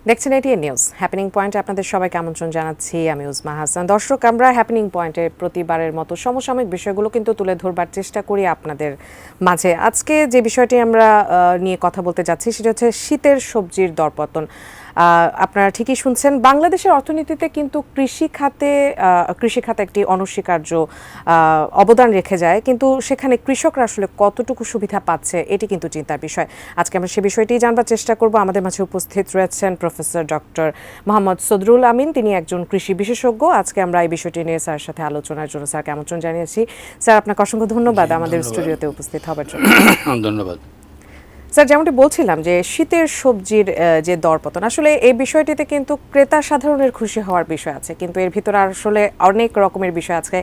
দেখছেন ATN news happening পয়েন্টে আপনাদের সবাইকে আমন্ত্রণ জানাচ্ছি। আমি উজমা হাসান। দর্শক, আমরা হ্যাপেনিং পয়েন্টে প্রতিবারের মতো সমসাময়িক বিষয়গুলো কিন্তু তুলে ধরবার চেষ্টা করি আপনাদের মাঝে। আজকে যে বিষয়টি আমরা নিয়ে কথা বলতে যাচ্ছি সেটা হচ্ছে শীতের সবজির দরপতন। আপনারা ঠিকই শুনছেন, বাংলাদেশের অর্থনীতিতে কিন্তু কৃষি খাতে একটি অনস্বীকার্য অবদান রেখে যায়, কিন্তু সেখানে কৃষকরা আসলে কতটুকু সুবিধা পাচ্ছে এটি কিন্তু চিন্তার বিষয়। আজকে আমরা সে বিষয়টি জানবার চেষ্টা করব। আমাদের মাঝে উপস্থিত রয়েছেন প্রফেসর ডক্টর মোহাম্মদ সদরুল আমিন, তিনি একজন কৃষি বিশেষজ্ঞ। আজকে আমরা এই বিষয়টি নিয়ে স্যারের সাথে আলোচনার জন্য স্যারকে আমন্ত্রণ জানিয়েছি। স্যার, আপনাকে অসংখ্য ধন্যবাদ আমাদের স্টুডিওতে উপস্থিত হবার জন্য। ধন্যবাদ স্যার, যেমনটি বলছিলাম যে শীতের সবজির যে দরপতন, আসলে এই বিষয়টিতে কিন্তু ক্রেতা সাধারণের খুশি হওয়ার বিষয় আছে, কিন্তু এর ভিতরে আসলে অনেক রকমের বিষয় আছে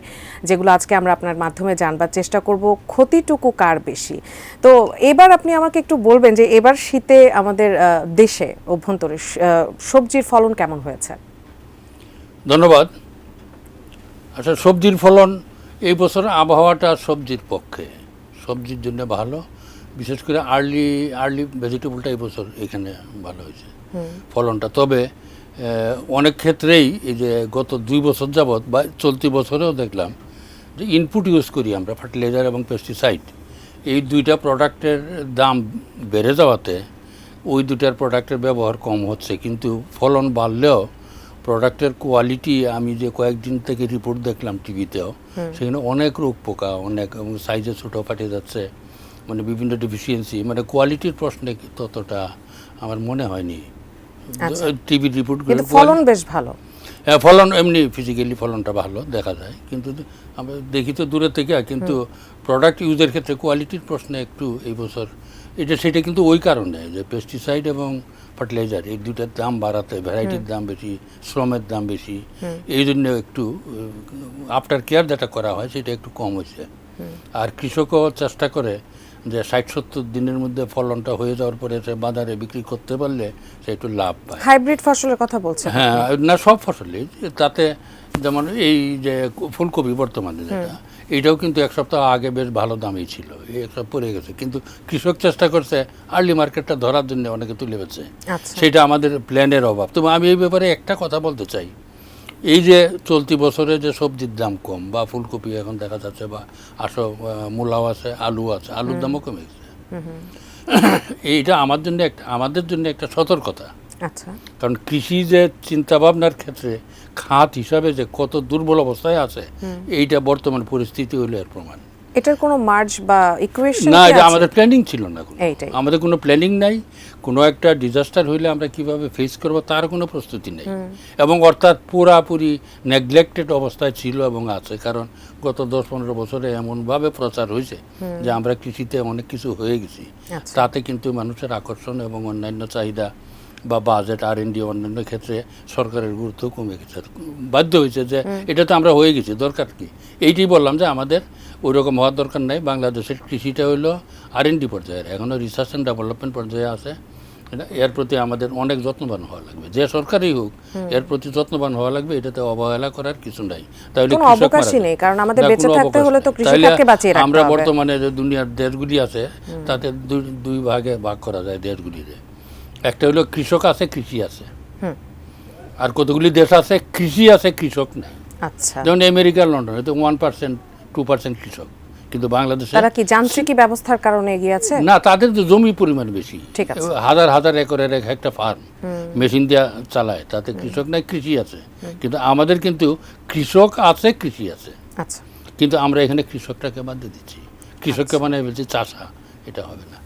যেগুলো আজকে আমরা আপনার মাধ্যমে জানবার চেষ্টা করব। ক্ষতিটুকু কার বেশি? তো এবার আপনি আমাকে একটু বলবেন যে এবার শীতে আমাদের দেশে অভ্যন্তরে সবজির ফলন কেমন হয়েছে? ধন্যবাদ। আচ্ছা, সবজির ফলন এই বছর আবহাওয়াটা সবজির পক্ষে, সবজির জন্য ভালো। বিশেষ করে আর্লি ভেজিটেবলটা এই বছর এখানে ভালো হয়েছে ফলনটা। তবে অনেক ক্ষেত্রেই এই যে গত 2 বছর যাবৎ বা চলতি বছরেও দেখলাম যে ইনপুট ইউজ করি আমরা, ফার্টিলাইজার এবং পেস্টিসাইড, এই দুইটা প্রোডাক্টের দাম বেড়ে যাওয়াতে ওই দুটার প্রোডাক্টের ব্যবহার কম হচ্ছে, কিন্তু ফলন বাড়লেও প্রোডাক্টের কোয়ালিটি, আমি যে কয়েকদিন থেকে রিপোর্ট দেখলাম টিভিতেও, সেখানে অনেক রোগ পোকা, অনেক সাইজে ছোটো ফাটে যাচ্ছে, মানে বিভিন্ন ডেফিসিয়েন্সি, মানে কোয়ালিটির প্রশ্নে ততটা আমার মনে হয়নি। টিভির রিপোর্ট ফলন বেশ ভালো। হ্যাঁ, ফলন এমনি ফিজিক্যালি ফলনটা ভালো দেখা যায়, কিন্তু আমরা দেখি তো দূরে থেকে, কিন্তু প্রোডাক্ট ইউজের ক্ষেত্রে কোয়ালিটির প্রশ্নে একটু এই বছর সেটা কিন্তু ওই কারণে যে পেস্টিসাইড এবং ফার্টিলাইজার এই দুটার দাম বাড়াতে, ভ্যারাইটির দাম বেশি, শ্রমের দাম বেশি, এই জন্য একটু আফটার কেয়ার যেটা করা হয় সেটা একটু কম হয়েছে। আর কৃষকও চেষ্টা করে যে 60-70 দিনের মধ্যে ফলনটা হয়ে যাওয়ার পরে সে বাজারে বিক্রি করতে পারলে সে একটু লাভ পায়। হাইব্রিড ফসলের কথা বলছেন? হ্যাঁ, না, সব ফসলই। তাতে যেমন এই যে ফুলকপি বর্তমানে যেটা, এইটাও কিন্তু 1 সপ্তাহ আগে বেশ ভালো দামই ছিল, এই সব পড়ে গেছে, কিন্তু কৃষক চেষ্টা করছে আর্লি মার্কেটটা ধরার জন্য, অনেকে তুলে বেছে। সেটা আমাদের প্ল্যানের অভাব। তবে আমি এই ব্যাপারে একটা কথা বলতে চাই, এই যে চলতি বছরে যে সবজির দাম কম, বা ফুলকপি এখন দেখা যাচ্ছে, বা মূলাও আছে, আলু আছে, আলুর দামও কমে গেছে, এইটা আমাদের জন্য একটা সতর্কতা। কারণ কৃষি যে চিন্তাভাবনার ক্ষেত্রে খাত হিসাবে যে কত দুর্বল অবস্থায় আছে, এইটা বর্তমান পরিস্থিতি হইল এর প্রমাণ। এটার কোনো মার্জ বা ইকুয়েশন না, এটা আমাদের প্ল্যানিং ছিল না, আমাদের কোনো প্ল্যানিং নাই। কোনো একটা ডিজাস্টার হইলে আমরা কিভাবে ফেস করব তার কোনো প্রস্তুতি নেই, এবং অর্থাৎ পুরাপুরি নেগলেক্টেড অবস্থায় ছিল এবং আছে। কারণ গত 10-15 বছরে এমনভাবে প্রচার হয়েছে যে আমরা কৃষিতে অনেক কিছু হয়ে গেছি, তাতে কিন্তু মানুষের আকর্ষণ এবং অন্যান্য চাহিদা বা বাজেট, R&D অন্যান্য ক্ষেত্রে সরকারের গুরুত্ব কমে গেছে, বাধ্য হয়েছে যে এটা তো আমরা হয়ে গেছি, দরকার কি? এইটাই বললাম যে আমাদের ওই রকম হওয়ার দরকার নাই। বাংলাদেশের কৃষিটা হলো R&D পর্যায়ের, এখনও রিসার্চ অ্যান্ড ডেভেলপমেন্ট পর্যায়ে আছে। এর প্রতি আমাদের অনেক যত্নবান হওয়া লাগবে, যে সরকারই হোক এর প্রতি যত্নবান হওয়া লাগবে। এটাতে অবহেলা করার কিছু নাই। তাহলে আমরা বর্তমানে যে দুনিয়ার দেশগুলি আছে তাতে দুই ভাগে ভাগ করা যায় দেশগুলিরে। একটা হলো কৃষক আছে, কৃষি আছে, আর কতগুলি দেশ আছে কৃষি আছে, কৃষক নেই। যেমন আমেরিকা, লন্ডন, এতে 1%, 2% কৃষক, কিন্তু বাংলাদেশে তারা কি যান্ত্রিক ব্যবস্থার কারণে এগিয়ে আছে? না, তাদের তো জমি পরিমাণ বেশি, হাজার হাজার একরের একটা ফার্ম মেশিন দিয়ে চালায়, তাতে কৃষক নাই, কৃষি আছে। কিন্তু আমাদের কিন্তু কৃষক আছে, কৃষি আছে, কিন্তু আমরা এখানে কৃষকটাকে বাদ দিয়ে দিচ্ছি। কৃষককে মানে বলছি চাষা, এটা হবে না।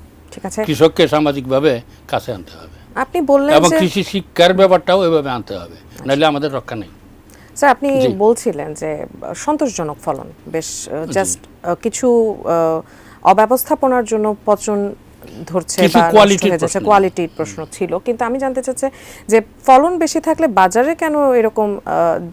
কৃষককে সামাজিকভাবে কাছে আনতে হবে, আপনি বললেন, এবং কৃষি শিক্ষার ব্যাপারটাও এভাবে আনতে হবে, নাহলে আমাদের রক্ষা নেই। স্যার, আপনি বলছিলেন যে সন্তোষজনক ফলন, বেশ জাস্ট কিছু অব্যবস্থাপনার জন্য পচন ধরছে বা কোয়ালিটির প্রশ্ন ছিল, কিন্তু আমি জানতে চাচ্ছি যে ফলন বেশি থাকলে বাজারে কেন এরকম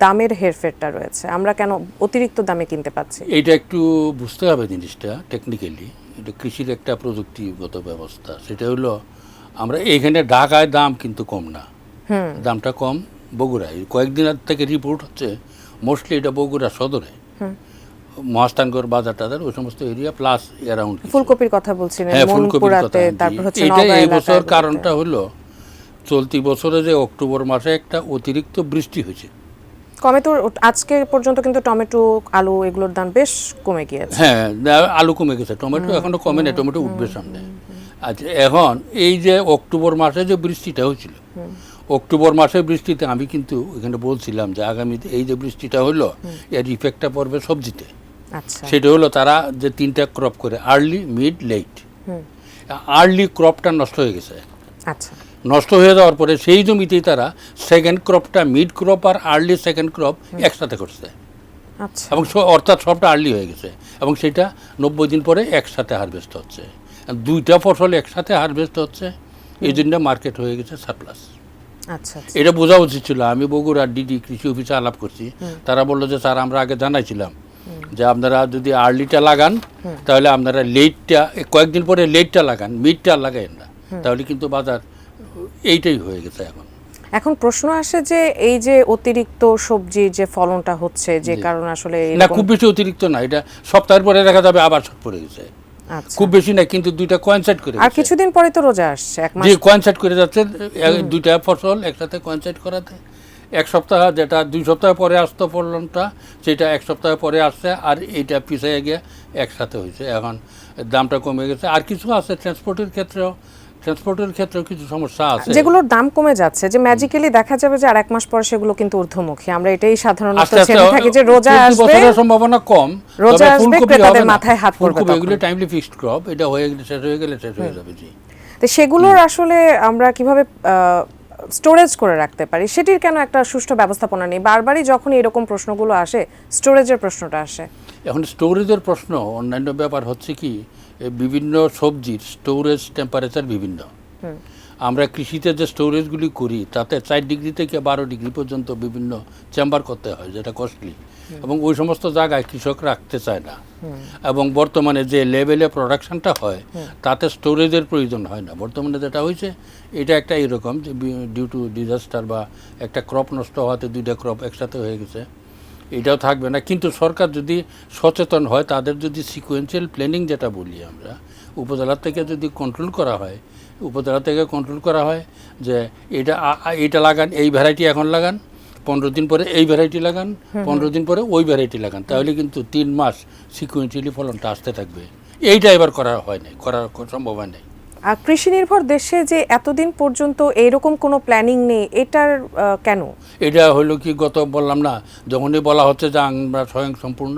দামের হেরফেরটা রয়েছে? আমরা কেন অতিরিক্ত দামে কিনতে পাচ্ছি? এইটা একটু বুঝতে হবে জিনিসটা টেকনিক্যালি। এটা কৃষির একটা প্রযুক্তিগত ব্যবস্থা। সেটা হলো আমরা এইখানে ঢাকায় দাম কিন্তু কম না, দামটা কম বগুড়ায়। কয়েকদিন থেকে রিপোর্ট হচ্ছে মোস্টলি এটা বগুড়া সদরে, মহাস্থানগড় বাজার টাজার ওই সমস্ত এরিয়া প্লাস অ্যারাউন্ড। ফুলকপির কথা বলছিলেন? হ্যাঁ, ফুলকপির কথা। এটা এই বছর কারণটা হলো চলতি বছরে যে অক্টোবর মাসে একটা অতিরিক্ত বৃষ্টি হয়েছে। টমেটোর আজকে পর্যন্ত কিন্তু টমেটো, আলু এগুলোর দাম বেশ কমে গিয়েছে। হ্যাঁ, আলু কমে গেছে, টমেটো এখনো কমে না, টমেটো উঠবে সামনে। আচ্ছা, এখন এই যে অক্টোবর মাসে যে বৃষ্টিটা হয়েছিল, অক্টোবর মাসের বৃষ্টিতে আমি কিন্তু এখানে বলছিলাম যে আগামীতে এই যে বৃষ্টিটা হলো এর ইফেক্টটা পড়বে সবজিতে। আচ্ছা, সেটা হলো তারা যে 3টা ক্রপ করে, আর্লি, মিড, লেট। আর্লি ক্রপটা নষ্ট হয়ে গেছে। আচ্ছা, নষ্ট হয়ে যাওয়ার পরে সেই জমিতেই তারা সেকেন্ড ক্রপটা, মিড ক্রপ আর আর্লি সেকেন্ড ক্রপ একসাথে করছে, আচ্ছা। এবং অর্থাৎ সবটা আর্লি হয়ে গেছে, এবং সেটা 90 দিন পরে একসাথে হারভেস্ট হচ্ছে। 2টা ফসল একসাথে হারভেস্ট হচ্ছে, এই জন্য মার্কেট হয়ে গেছে সারপ্লাস। আচ্ছা, আচ্ছা। এটা বোঝা উচিত ছিল। আমি বগুড়ার ডিডি কৃষি অফিসে আলাপ করছি, তারা বললো যে স্যার আমরা আগে জানাইছিলাম যে আপনারা যদি আর্লিটা লাগান তাহলে আপনারা লেটটা কয়েকদিন পরে লেটটা লাগান, মিডটা লাগাইন না, তাহলে কিন্তু বাজার এইটাই হয়ে গেছে। এখন প্রশ্ন আসে যে এই যে অতিরিক্ত সবজির যে ফলনটা হচ্ছে, যে কারণে আসলে না, খুব বেশি অতিরিক্ত না, এটা সপ্তাহের পরে দেখা যাবে আবার শর্ট পড়ে গেছে। আচ্ছা, খুব বেশি না, কিন্তু 2টা কোয়েনসাইড করে আর কিছুদিন পরে তো রোজা আসছে, এক মাস। যে কোয়েনসাইড করে যাচ্ছে, 2টা ফসল একসাথে কোয়েনসাইড করাতে এক সপ্তাহ, যেটা 2 সপ্তাহ পরে আসতো ফলনটা, সেটা 1 সপ্তাহ পরে আসছে, আর এইটা পিছিয়ে গিয়ে একসাথে হয়েছে। এখন দামটা কমে গেছে। আর কিছু আছে ট্রান্সপোর্টের ক্ষেত্রেও কিছু সমস্যা আছে, যেগুলোর দাম কমে যাচ্ছে, যে ম্যাজিক্যালি দেখা যাবে যে আর 1 মাস পরে সেগুলো কিন্তু ঊর্ধ্বমুখী। আমরা এটাই সাধারণত আস্তে আস্তে জেনে থাকি যে রোজা আসবে, বছরের সম্ভাবনা কম, রোজা তবে আসবে, ফুলকপি ক্রেতাদের হবে না। মাথায় হাত পড়বে ফুলকপি তখন। এগুলো টাইমলি ফিক্সড ক্রপ, এটা হয়ে গেলে শেষ হয়ে গেলে শেষ হয়ে যাবে। জি, তো সেগুলোর আসলে আমরা কিভাবে স্টোরেজ করে রাখতে পারি, সেটির কেন একটা সুষ্ঠু ব্যবস্থাপনা নেই? বারবারই যখন এরকম প্রশ্নগুলো আসে, স্টোরেজের প্রশ্নটা আসে। এখন স্টোরেজের প্রশ্ন, অন্যান্য ব্যাপার হচ্ছে কি, বিভিন্ন সবজির স্টোরেজ টেম্পারেচার বিভিন্ন। আমরা কৃষিতে যে স্টোরেজগুলি করি তাতে 4 ডিগ্রি থেকে 12 ডিগ্রি পর্যন্ত বিভিন্ন চেম্বার করতে হয়, যেটা কস্টলি, এবং ওই সমস্ত জায়গায় কৃষক রাখতে চায় না। এবং বর্তমানে যে লেভেলে প্রোডাকশনটা হয় তাতে স্টোরেজের প্রয়োজন হয় না। বর্তমানে যেটা হয়েছে এটা একটা এরকম যে ডিউ টু ডিজাস্টার বা একটা ক্রপ নষ্ট হওয়াতে 2টা ক্রপ একসাথে হয়ে গেছে, এটাও থাকবে না। কিন্তু সরকার যদি সচেতন হয়, তাদের যদি সিকোয়েন্সিয়াল প্ল্যানিং যেটা বলি আমরা, উপজেলা থেকে যদি কন্ট্রোল করা হয়, যে এটা লাগান, এই ভ্যারাইটি এখন লাগান, 15 দিন পরে এই ভ্যারাইটি লাগান, 15 দিন পরে ওই ভ্যারাইটি লাগান, তাহলে কিন্তু 3 মাস সিকোয়েন্সিয়ালি ফলনটা আসতে থাকবে। এইটা এবার করা হয় নাই, করার সম্ভব হয় নাই। আর কৃষি নির্ভর দেশে যে এতদিন পর্যন্ত এইরকম কোনো প্ল্যানিং নেই, এটার কেন? এটা হলো কি, গত বললাম না, যখনই বলা হচ্ছে যে আমরা স্বয়ং সম্পূর্ণ,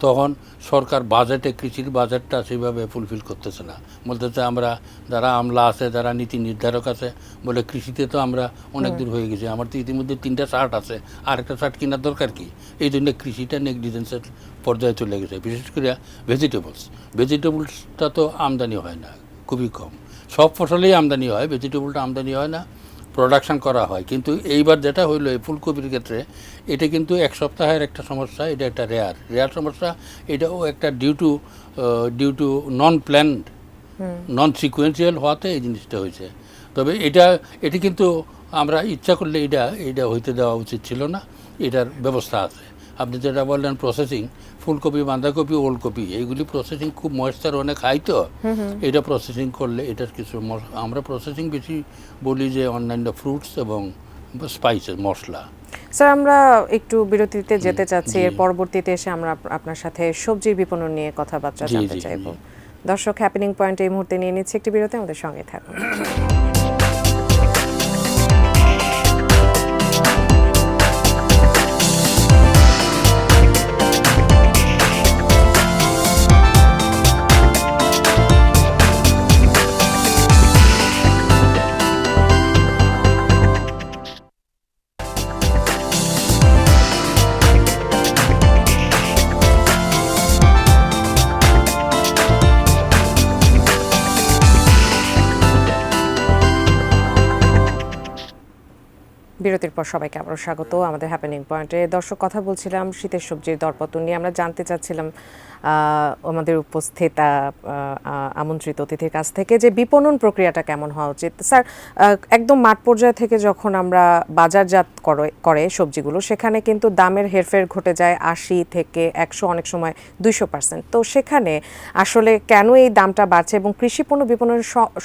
তখন সরকার বাজেটে কৃষির বাজেটটা সেইভাবে ফুলফিল করতেছে না। বলতেছে আমরা যারা আমলা আছে, যারা নীতি নির্ধারক আছে, বলে কৃষিতে তো আমরা অনেক দূর হয়ে গেছি, আমার তো ইতিমধ্যে 3টা শার্ট আছে, আর একটা শার্ট কেনার দরকার কি? এই জন্য কৃষিটা নেগলিজেন্সের পর্যায়ে চলে গেছে। বিশেষ করে ভেজিটেবলসটা তো আমদানি হয় না, খুবই কম। সব ফসলেই আমদানি হয়, ভেজিটেবলটা আমদানি হয় না, প্রোডাকশন করা হয়। কিন্তু এইবার যেটা হইলো এই ফুলকপির ক্ষেত্রে, এটা কিন্তু 1 সপ্তাহের একটা সমস্যা, এটা একটা রেয়ার সমস্যা। এটাও একটা due to non planned, non sequential হওয়াতে এই জিনিসটা হয়েছে। তবে এটা কিন্তু আমরা ইচ্ছা করলে এটা হইতে দেওয়া উচিত ছিল না, এটার ব্যবস্থা আছে। আপনি যেটা বললেন প্রসেসিং, ফুলকপি, বাঁধাকপি, ওলকপি, এইগুলি প্রসেসিং খুব ময়েশ্চার অনেক হাই, তো এটা প্রসেসিং করলে এটার কিছু আমরা প্রসেসিং বেশি বলি যে অন্যান্য ফ্রুটস এবং স্পাইসেস, মশলা। স্যার, আমরা একটু বিরতিতে যেতে চাচ্ছি, এর পরবর্তীতে এসে আমরা আপনার সাথে সবজির বিপণন নিয়ে কথাবার্তা জানতে চাইব। দর্শক, হ্যাপেনিং পয়েন্ট এই মুহূর্তে নিয়ে নিচ্ছে একটি বিরতি, আমাদের সঙ্গে থাকুন। বিরতির পর সবাইকে আবারও স্বাগত আমাদের হ্যাপেনিং পয়েন্টে। দর্শক, কথা বলছিলাম শীতের সবজির দরপতন নিয়ে। আমরা জানতে চাচ্ছিলাম আমাদের উপস্থিত আমন্ত্রিত অতিথির কাছ থেকে যে বিপণন প্রক্রিয়াটা কেমন হওয়া উচিত। স্যার, একদম মাঠ পর্যায় থেকে যখন আমরা বাজারজাত করে সবজিগুলো, সেখানে কিন্তু দামের হেরফের ঘটে যায় 80 থেকে 100, অনেক সময় 200%। তো সেখানে আসলে কেন এই দামটা বাড়ছে এবং কৃষি পণ্য বিপণন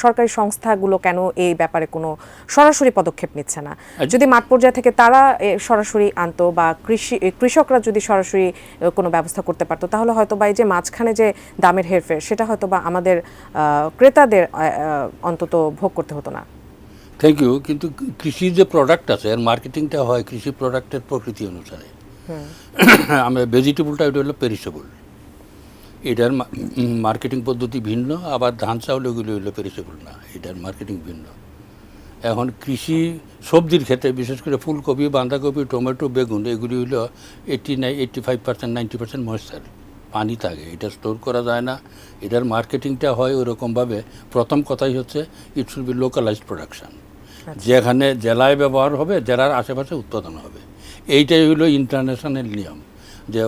সরকারি সংস্থাগুলো কেন এই ব্যাপারে কোনো সরাসরি পদক্ষেপ নিচ্ছে না? যদি মাঠ পর্যায় থেকে তারা সরাসরি আনতো বা কৃষকরা যদি সরাসরি কোনো ব্যবস্থা করতে পারতো, তাহলে হয়তো বা এই যে মাঝখানে যে দামের হেরফের, সেটা হয়তো বা আমাদের ক্রেতাদের অন্তত ভোগ করতে হতো না। Thank you. কিন্তু কৃষি যে প্রোডাক্ট আছে এর মার্কেটিংটা হয় কৃষি প্রোডাক্টের প্রকৃতি অনুসারে। আমরা ভেজিটেবলটা এটা হলো পেরিশেবল, এটার মার্কেটিং পদ্ধতি ভিন্ন। আবার ধান চাউল এগুলি হলো পেরিশেবল না, এটার মার্কেটিং ভিন্ন। এখন কৃষি সবজির ক্ষেত্রে বিশেষ করে ফুলকপি, বাঁধাকপি, টমেটো, বেগুন এগুলি হলো 85%, 90% ময়েশ্চার, পানি থাকে, এটা স্টোর করা যায় না। এটার মার্কেটিংটা হয় ওরকমভাবে। প্রথম কথাই হচ্ছে it should be localised production, যেখানে জেলায় ব্যবহার হবে, জেলার আশেপাশে উৎপাদন হবে। এইটাই হলো ইন্টারন্যাশনাল নিয়ম, যে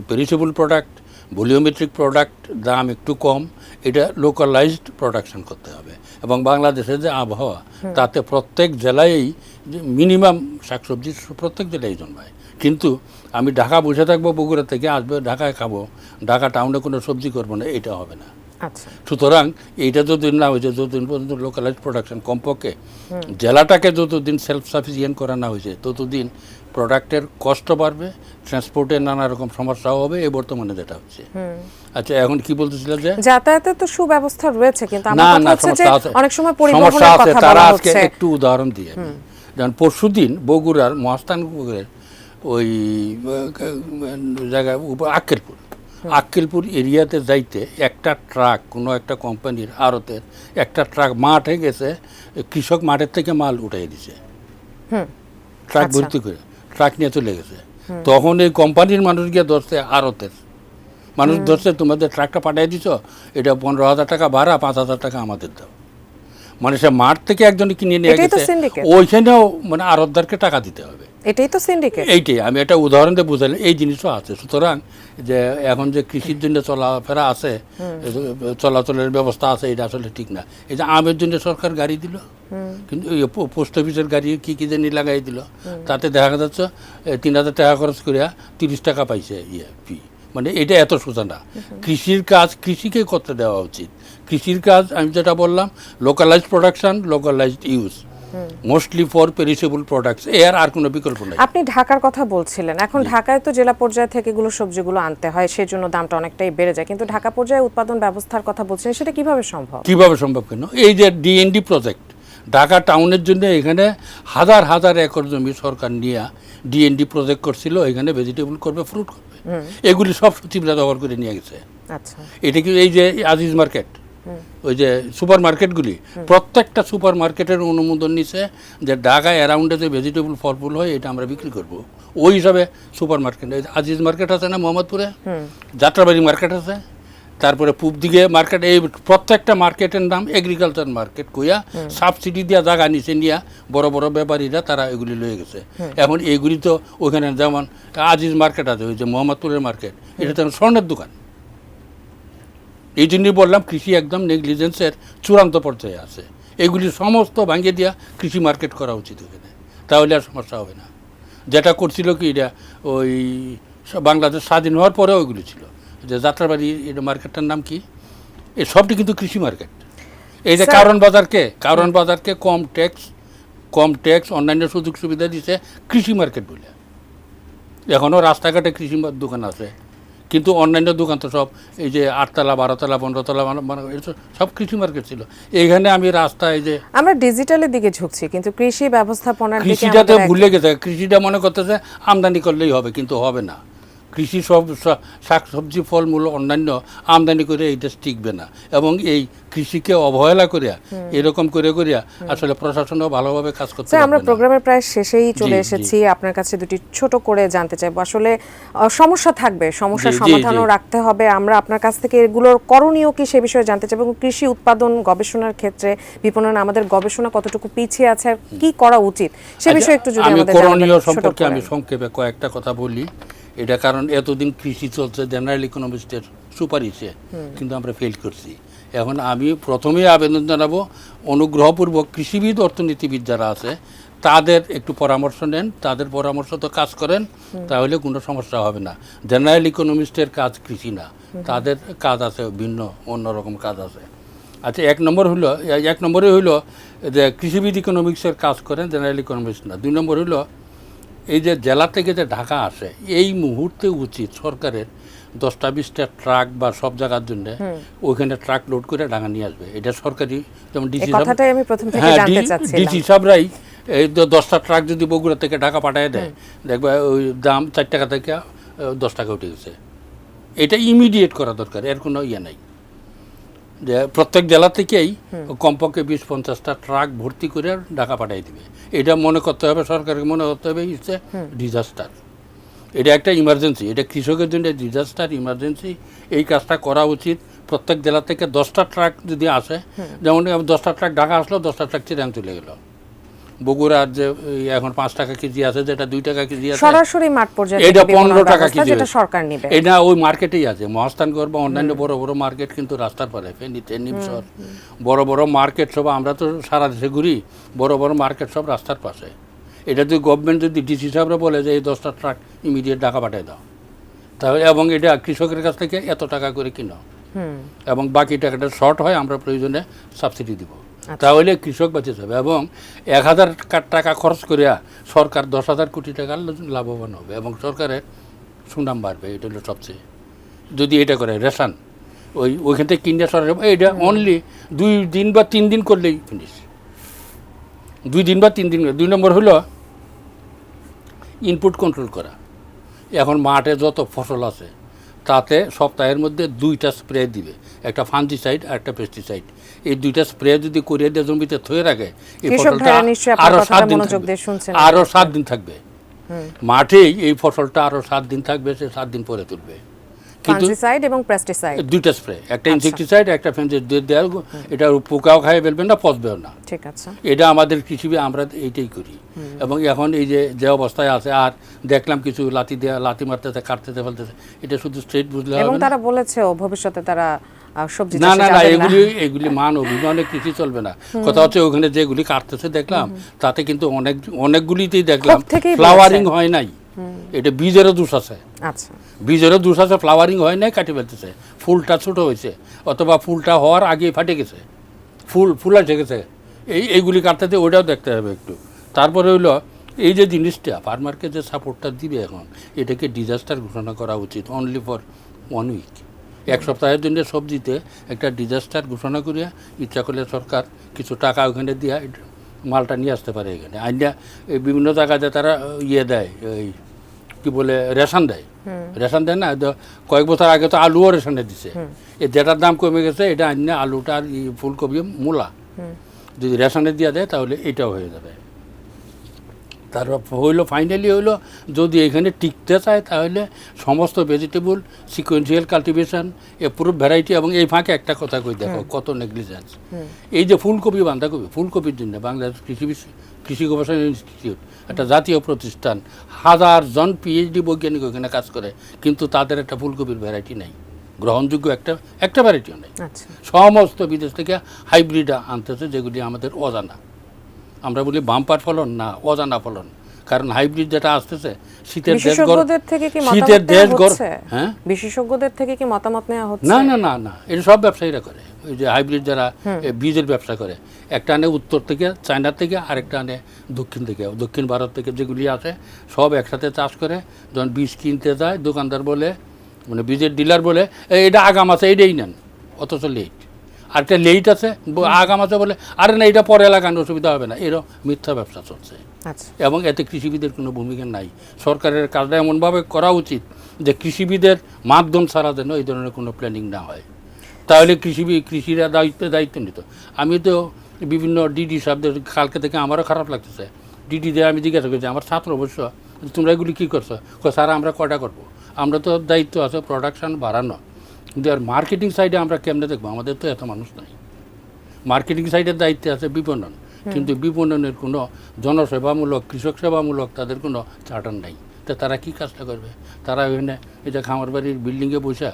পেরিশেবল প্রোডাক্ট, ভলিওমেট্রিক প্রোডাক্ট, দাম একটু কম, এটা লোকালাইজড প্রোডাকশন করতে হবে। এবং বাংলাদেশের যে আবহাওয়া, তাতে প্রত্যেক জেলায়ই মিনিমাম শাকসবজি প্রত্যেক জেলায় জন্মায়। কিন্তু আমি ঢাকা বসে থাকবো, বগুড়া থেকে আসবে, ঢাকায় খাবো, ঢাকা টাউনে কোনো সবজি করবো না, এটা হবে না। সুতরাং এইটা যতদিন না হয়েছে, যতদিন পর্যন্ত লোকালাইজ প্রোডাকশন, কমপক্ষে জেলাটাকে যতদিন সেলফ সাফিসিয়েন্ট করা না হয়েছে, ততদিন প্রোডাক্টের কষ্ট বাড়বে, ট্রান্সপোর্টের নানা রকম সমস্যাও হবে। এই বর্তমানে যেটা হচ্ছে। আচ্ছা, এখন কি বলতেছিল যে যাতায়াতের তো সুব্যবস্থা রয়েছে, কিন্তু না আমার কথা হচ্ছে যে অনেক সময় পরিবহনের সমস্যা আছে। কথা তারা বলা আজকে হচ্ছে। একটু উদাহরণ দিয়ে, যেমন পরশুদিন বগুড়ার মহাস্থানপুরের ওই জায়গায় আক্কেলপুর এরিয়াতে যাইতে একটা ট্রাক, কোনো একটা কোম্পানির আড়তের একটা ট্রাক মাঠে গেছে, কৃষক মাঠের থেকে মাল উঠাই দিছে, ট্রাক ভর্তি করে ট্রাক নিয়ে চলে গেছে। তখন এই কোম্পানির মানুষ গিয়ে ধরছে, আড়তের মানুষ ধরছে, তোমাদের ট্রাকটা পাঠিয়ে দিছ, এটা 15,000 টাকা ভাড়া, 5,000 টাকা আমাদের দাও। মানে সে মাঠ থেকে একজন কিনে নিয়ে গেছে, ওইখানেও মানে আড়তদারকে টাকা দিতে হবে। এটাই তো সিন্ডিকেট। এইটাই আমি একটা উদাহরণ দিয়ে বুঝাইলাম, এই জিনিসও আছে। সুতরাং যে এখন যে কৃষির জন্য চলাফেরা আছে, চলাচলের ব্যবস্থা আছে, এটা আসলে ঠিক না। এই যে আমের জন্য সরকার গাড়ি দিল, কিন্তু ওই পোস্ট অফিসের গাড়ি কি জানি লাগাই দিল, তাতে দেখা যাচ্ছে 3,000 টাকা খরচ করিয়া 30 টাকা পাইছে ফি। মানে এটা এত সোজা না। কৃষির কাজ কৃষিকে করতে দেওয়া উচিত। কৃষির কাজ আমি যেটা বললাম, localised production, localised use, mostly for perishable products, এর আর কোনো বিকল্প নেই। আপনি ঢাকার কথা বলছিলেন, এখন ঢাকায় তো জেলা পর্যায়ে থেকে এগুলো সবজিগুলো আনতে হয়, সেজন্য দামটা অনেকটাই বেড়ে যায়। কিন্তু ঢাকা পর্যায়ে উৎপাদন ব্যবস্থার কথা বলছেন, সেটা কিভাবে সম্ভব? কিভাবে সম্ভব কেন? এই যে ডিএনডি প্রজেক্ট ঢাকা টাউনের জন্য, এখানে হাজার হাজার একর জমি সরকার নিয়ে ডিএনডি প্রজেক্ট করছিল, এখানে ভেজিটেবল করবে, ফ্রুট করবে, এগুলি সব সচিবরা দখল করে নিয়ে গেছে। আচ্ছা, এটা কি এই যে আজিজ মার্কেট, ওই যে সুপার মার্কেটগুলি, প্রত্যেকটা সুপার মার্কেটের অনুমোদন নিছে যে ঢাকা অ্যারাউন্ডে যে ভেজিটেবল ফলফুল হয়, এটা আমরা বিক্রি করব। ওই হিসাবে সুপার মার্কেট, আজিজ মার্কেট আছে না মোহাম্মদপুরে, যাত্রাবাড়ি মার্কেট আছে, তারপরে পূব দিকে মার্কেট, এই প্রত্যেকটা মার্কেটের নাম এগ্রিকালচার মার্কেট কইয়া সাবসিডি দিয়া জায়গা নিচে নিয়া বড় বড় ব্যাপারীরা তারা এগুলি লয়ে গেছে। এখন এইগুলি তো ওইখানে যেমন আজিজ মার্কেট আছে, ওই যে মোহাম্মদপুরের মার্কেট, এটা তো স্বর্ণের দোকান। এই জন্যই বললাম কৃষি একদম নেগলিজেন্সের চূড়ান্ত পর্যায়ে আছে। এগুলি সমস্ত ভাঙিয়ে দিয়া কৃষি মার্কেট করা উচিত ওখানে, তাহলে আর সমস্যা হবে না। যেটা করছিল কি, এটা ওই বাংলাদেশ স্বাধীন হওয়ার পরে ওইগুলি ছিল, যে যাত্রাবাড়ি এটা মার্কেটটার নাম কি, এই সবটি কিন্তু কৃষি মার্কেট। এই যে কারণ বাজারকে কম ট্যাক্স অন্যান্য সুযোগ সুবিধা দিচ্ছে কৃষি মার্কেট বলে। এখনও রাস্তাঘাটে কৃষি দোকান আছে, কিন্তু অন্যান্য দোকান তো সব এই যে 8তলা, 12তলা, 15তলা সব কৃষি মার্কেট ছিল। এইখানে আমি রাস্তায় যে আমরা ডিজিটালের দিকে ঝুঁকছি, কিন্তু কৃষি ব্যবস্থাপনার দিকে কৃষিটাতে ভুলে গেছে। কৃষিটা মনে করতেছে আমদানি করলেই হবে, কিন্তু হবে না। কৃষি সব শাকসবজি ফলমূল অন্যান্য আমদানি করে এই দেশ টিকবে না, এবং এই কৃষিকে অবহেলা করিয়া এরকম করে করিয়া আসলে প্রশাসনও ভালোভাবে কাজ করতে আমরা পারবে না। প্রোগ্রামের প্রায় শেষেই চলে জি, এসেছি, আপনার কাছে দুটি ছোট করে জানতে চাইবো। আসলে সমস্যা থাকবে, সমস্যার জি, জি, সমাধানও জি। রাখতে হবে, আমরা আপনার কাছ থেকে এগুলোর করণীয় কি সে বিষয়ে জানতে চাইবো, এবং কৃষি উৎপাদন গবেষণার ক্ষেত্রে বিপণন আমাদের গবেষণা কতটুকু পিছিয়ে আছে আর কি করা উচিত সে বিষয়ে একটু যদি আমি আমাদের করণীয় জানাবেন, ছোট সম্পর্কে করে। আমি সংক্ষেপে কয়েকটা কথা বলি। এটা কারণ এতদিন কৃষি চলছে জেনারেল ইকোনমিস্টের সুপারিশে, কিন্তু আমরা ফেল করছি। এখন আমি প্রথমেই আবেদন জানাবো, অনুগ্রহপূর্বক কৃষিবিদ অর্থনীতিবিদ যারা আছে তাদের একটু পরামর্শ নেন, তাদের পরামর্শ তো কাজ করেন, তাহলে কোনো সমস্যা হবে না। জেনারেল ইকোনমিস্টের কাজ কৃষি না, তাদের কাজ আছে ভিন্ন, অন্যরকম কাজ আছে। আচ্ছা, এক নম্বরে হইলো যে কৃষিবিদ ইকোনমিক্সের কাজ করেন, জেনারেল ইকোনমিক্স না। 2 নম্বর হইলো এই যে জেলা থেকে যে ঢাকা আসে, এই মুহূর্তে উচিত সরকারের 10-20টা ট্রাক বা সব জায়গার জন্য ওইখানে ট্রাক লোড করে ঢাকা নিয়ে আসবে। এটা সরকারি, যেমন এই ডিসি কথাটাই আমি প্রথম থেকে জানতে চাচ্ছিলাম। ডিসি সাহেবরাই এই 10টা ট্রাক যদি বগুড়া থেকে ঢাকা পাঠিয়ে দেয়, দেখবে ওই দাম 4 টাকা থেকে 10 টাকা উঠে গেছে। এটা ইমিডিয়েট করা দরকার, এর কোনো ইয়ে নাই। যে প্রত্যেক জেলা থেকেই কমপক্ষে 20-50টা ট্রাক ভর্তি করে ঢাকা পাঠিয়ে দিবে। এটা মনে করতে হবে, সরকারকে মনে করতে হবে ইটস এ ডিজাস্টার। এটা একটা ইমার্জেন্সি, এটা কৃষকের জন্য ডিজাস্টার, ইমার্জেন্সি। এই কাজটা করা উচিত। প্রত্যেক জেলা থেকে 10টা ট্রাক যদি আসে, যেমন 10টা ট্রাক ঢাকা আসলো, 10টা ট্রাক চিরাং চলে গেল। বগুড়ার যে এখন 5 টাকা কেজি আছে, যেটা 2 টাকা কেজি আছে, সরাসরি মাঠ পর্যায়ে এটা থেকে 15 টাকা ব্যবস্থা কেজি যেটা হয়েছে। সরকার নেবে। এটা ওই মার্কেটেই আছে, মহাস্থানগড় বা অন্যান্য বড় বড় মার্কেট কিন্তু রাস্তার পারে, ফেনীতে, নিমসর, বড় বড় মার্কেট সব, আমরা তো সারা দেশে ঘুরি, বড় বড় মার্কেট সব রাস্তার পাশে। এটা যদি গভর্নমেন্ট যদি ডিসি সাহেবরা বলে যে এই 10টা ট্রাক ইমিডিয়েট ঢাকা পাঠিয়ে দাও, তাহলে, এবং এটা কৃষকের কাছ থেকে এত টাকা করে কিনো, এবং বাকি টাকাটা শর্ট হয়, আমরা প্রয়োজনে সাবসিডি দিব, তাহলে কৃষক বেঁচে যাবে। এবং 1000 টাকা খরচ করিয়া সরকার 10,000 কোটি টাকা লাভবান হবে, এবং সরকারের সুনাম বাড়বে। এটা হলো সবচেয়ে, যদি এটা করে রেশন ওইখান থেকে কিনে সরকার, এটা অনলি 2 দিন বা 3 দিন করলেই ফিনিশ। 2 দিন বা 3 দিন। 2 নম্বর হলো ইনপুট কন্ট্রোল করা। এখন মাঠে যত ফসল আছে তাতে সপ্তাহের মধ্যে 2টা স্প্রে দিবে, একটা ফাঙ্গিসাইড আর একটা পেস্টিসাইড। এই 2টা স্প্রে যদি করিয়ে দিয়ে জমিতে থয়ে রাখে, এই ফসলটা আরো 7 দিন থাকবে, আরো 7 দিন থাকবে মাঠেই। এই ফসলটা আরো 7 দিন থাকবে, সে 7 দিন পরে তুলবে। কিন্তু ফাঙ্গিসাইড এবং পেস্টিসাইড 2টা স্প্রে, একটা ইনসেক্টিসাইড, একটা ফাঙ্গিসাইড দেওয়া, এটা পোকাও খাইয়ে ফেলবেন না, পচবেও না। ঠিক আছে। এটা আমাদের কৃষিবে আমরা এইটাই করি। এবং এখন এই যে অবস্থায় আছে, আর দেখলাম কিছু লাথি মারতেছে, কাটতেছে, ফেলতেছে, এটা শুধু স্ট্রেট বুঝলে এবং হবে না। তারা বলেছেও ভবিষ্যতে তারা সবজি না চাষে না না, যাবেন না। এগুলি মান অভিমানে কৃষি চলবে না। কথা হচ্ছে ওখানে যেগুলি কাটতেছে দেখলাম, তাতে কিন্তু অনেকগুলিতেই দেখলাম থেকেই ফ্লাওয়ারিং হয় নাই। এটা বীজেরও দোষ আছে, আচ্ছা, বীজেরও দোষ আছে, ফ্লাওয়ারিং হয় নাই, কাটি ফেলতেছে। ফুলটা ছোট হয়েছে, অথবা ফুলটা হওয়ার আগেই ফাটে গেছে, ফুল এসে গেছে। এইগুলি কাটতে, ওইটাও দেখতে হবে একটু। তারপরে হইলো এই যে জিনিসটা ফার্মারকে যে সাপোর্টটা দিবে, এখন এটাকে ডিজাস্টার ঘোষণা করা উচিত, অনলি ফর 1 উইক। 1 সপ্তাহের জন্য সবজিতে একটা ডিজাস্টার ঘোষণা করিয়া ইচ্ছা করলে সরকার কিছু টাকা ওখানে দিয়া মালটা নিয়ে আসতে পারে এখানে আইনা। এই বিভিন্ন জায়গাতে তারা ইয়ে দেয়, ওই কী বলে রেশন দেয় না। কয়েক বছর আগে তো আলুও রেশনে দিছে, যেটার দাম কমে গেছে, এটা আইনা আলুটা আর ফুলকপি, মূলা যদি রেশনে দিয়ে দেয়, তাহলে এটাও হয়ে যাবে। তারপর হইলো ফাইনালি হইলো, যদি এখানে টিকতে চায়, তাহলে সমস্ত vegetable sequential cultivation, approve variety. এবং এই ফাঁকে একটা কথা কই দেখো, কত নেগলিজেন্স। এই যে ফুলকপি, বাঁধাকপি, ফুলকপির জন্য বাংলাদেশ কৃষি গবেষণা ইনস্টিটিউট, একটা জাতীয় প্রতিষ্ঠান, 1000 জন পিএইচডি বৈজ্ঞানিক ওখানে কাজ করে, কিন্তু তাদের একটা ফুলকপির ভ্যারাইটি নেই, গ্রহণযোগ্য একটা ভ্যারাইটিও নেই। সমস্ত বিদেশ থেকে হাইব্রিড আনতেছে, যেগুলি আমাদের অজানা। আমরা বলি বাম্পার ফলন, না, অজানা ফলন। কারণ হাইব্রিড যেটা আসতেছে, বিশেষজ্ঞদের থেকে কি মতামত নেওয়া হচ্ছে? না না না না, এটা সব ব্যবসায়ীরা করে। ওই যে হাইব্রিড যারা বীজের ব্যবসা করে, একটা আনে উত্তর থেকে, চায়না থেকে, আরেকটা আনে দক্ষিণ থেকে, দক্ষিণ ভারত থেকে, যেগুলি আছে সব একসাথে চাষ করে। যখন বীজ কিনতে যায়, দোকানদার বলে, মানে বীজের ডিলার বলে, এটা আগাম আছে, এইটাই নেন, অথচ লেট। আর একটা লেট আছে, আগাম আছে বলে, আরে না, এটা পরে লাগানো, অসুবিধা হবে না। এরও মিথ্যা ব্যবসা চলছে, এবং এতে কৃষিবিদের কোনো ভূমিকা নাই। সরকারের কাজটা এমনভাবে করা উচিত যে কৃষিবিদের মাধ্যম ছাড়া যেন এই ধরনের কোনো প্ল্যানিং না হয়, তাহলে কৃষিরা দায়িত্ব নিত। আমি তো বিভিন্ন ডিডি সাহেবদের কালকে থেকে আমারও খারাপ লাগতেছে, ডিডিদের আমি জিজ্ঞাসা করছি আমার ছাত্র অবশ্য তোমরা এগুলি কী করছো, স্যার আমরা কটা করবো, আমরা তো দায়িত্ব আছে প্রোডাকশান বাড়ানো, কিন্তু আর মার্কেটিং সাইডে আমরা কেমনে দেখবো, আমাদের তো এত মানুষ নাই। মার্কেটিং সাইডের দায়িত্বে আছে বিপণন, কিন্তু বিপণনের কোনো জনসেবামূলক কৃষক সেবামূলক তাদের কোনো চার্টার নাই। তো তারা কী কাজটা করবে? তারা ওইখানে এই যে খামার বাড়ির বিল্ডিংয়ে বসে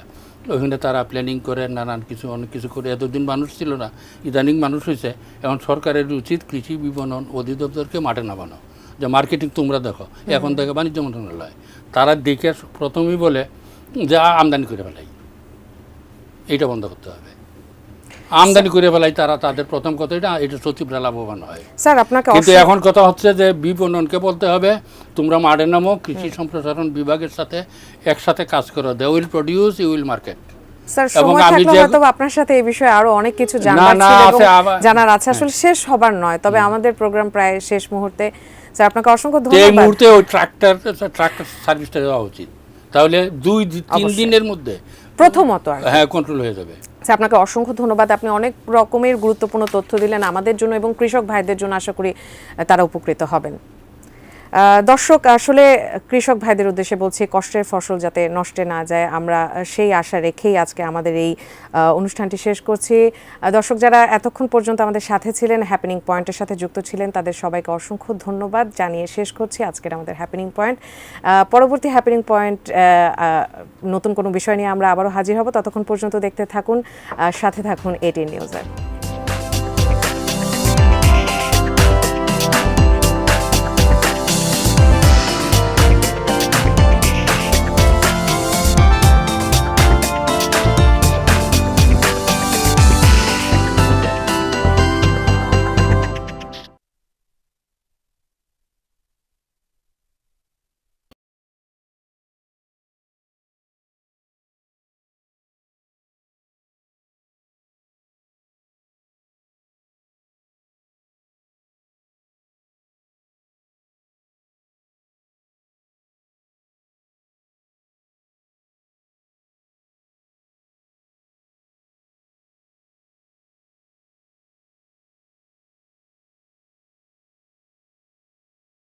ওইখানে তারা প্ল্যানিং করে নানান কিছু অনেক কিছু করে, এতদিন মানুষ ছিল না, ইদানিং মানুষ হয়েছে। এখন সরকারের উচিত কৃষি বিপণন অধিদপ্তরকে মাঠে নামানো, যে মার্কেটিং তোমরা দেখো, এখন দেখে বাণিজ্য মন্ত্রণালয়, তারা দেখে প্রথমেই বলে যে আমদানি করে ফেলাই, এইটা বন্ধ করতে হবে। আমদানি করে ফেলাই তারা, তাদের প্রথম কথা এটা সচিবরা লাভবান হয়। স্যার আপনাকে কিন্তু এখন কথা হচ্ছে যে বিপণনকে বলতে হবে তোমরা মাঠে নামো, কৃষি সম্প্রসারণ বিভাগের সাথে একসাথে কাজ করো, they will produce, you will market. Sir সময় থাকলে হয়তো আপনার সাথে এই বিষয়ে আরো অনেক কিছু জানার আছে, আসলে শেষ হবার নয়, তবে আমাদের প্রোগ্রাম প্রায় শেষ মুহূর্তে। স্যার আপনাকে অসংখ্য ধন্যবাদ। এই মুহূর্তে ওই ট্রাক্টর সার্ভিসটা দেওয়া উচিত, তাহলে 2-3 দিনের মধ্যে প্রথমত হ্যাঁ কন্ট্রোল হয়ে যাবে। আপনাকে অসংখ্য ধন্যবাদ, আপনি অনেক রকমের গুরুত্বপূর্ণ তথ্য দিলেন আমাদের জন্য এবং কৃষক ভাইদের জন্য, আশা করি তারা উপকৃত হবেন। দর্শক, আসলে কৃষক ভাইদের উদ্দেশ্যে বলছি, কষ্টের ফসল যাতে নষ্টে না যায়, আমরা সেই আশা রেখেই আজকে আমাদের এই অনুষ্ঠানটি শেষ করছি। দর্শক যারা এতক্ষণ পর্যন্ত আমাদের সাথে ছিলেন, হ্যাপেনিং পয়েন্টের সাথে যুক্ত ছিলেন, তাদের সবাইকে অসংখ্য ধন্যবাদ জানিয়ে শেষ করছি আজকের আমাদের হ্যাপেনিং পয়েন্ট। পরবর্তী হ্যাপেনিং পয়েন্ট নতুন কোনো বিষয় নিয়ে আমরা আবারও হাজির হব, ততক্ষণ পর্যন্ত দেখতে থাকুন, সাথে থাকুন এটিএন নিউজের।